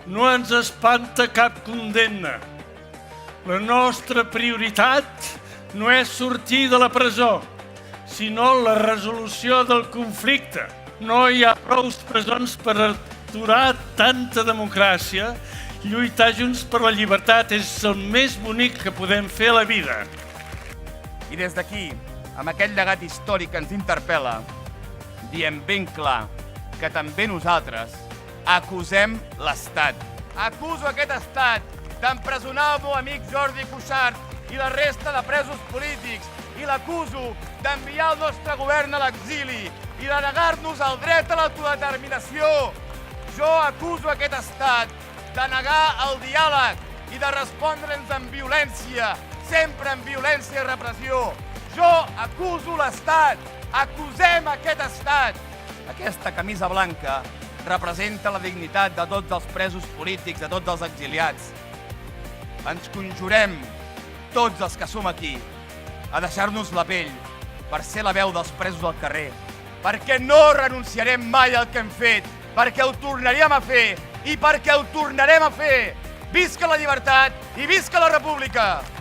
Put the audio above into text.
no ens espanta cap condemna. La nostra prioritat no és sortir de la presó, sinó la resolució del conflicte. No hi ha prou presons per aturar tanta democràcia. Lluitar junts per la llibertat és el més bonic que podem fer a la vida. I des d'aquí, amb aquest llegat històric que ens interpel·la, diem ben clar que també nosaltres acusem l'Estat. Acuso aquest Estat d'empresonar el meu amic Jordi Cuixart i la resta de presos polítics i l'acuso d'enviar el nostre govern a l'exili i de negar-nos el dret a l'autodeterminació. Jo acuso aquest Estat de negar el diàleg i de respondre'ns amb violència, sempre amb violència i repressió. Jo acuso l'Estat, acusem aquest Estat. Aquesta camisa blanca representa la dignitat de tots els presos polítics, de tots els exiliats. Ens conjurem, tots els que som aquí, a deixar-nos la pell per ser la veu dels presos al carrer, perquè no renunciarem mai al que hem fet, perquè ho tornaríem a fer i perquè ho tornarem a fer. Visca la llibertat i visca la república!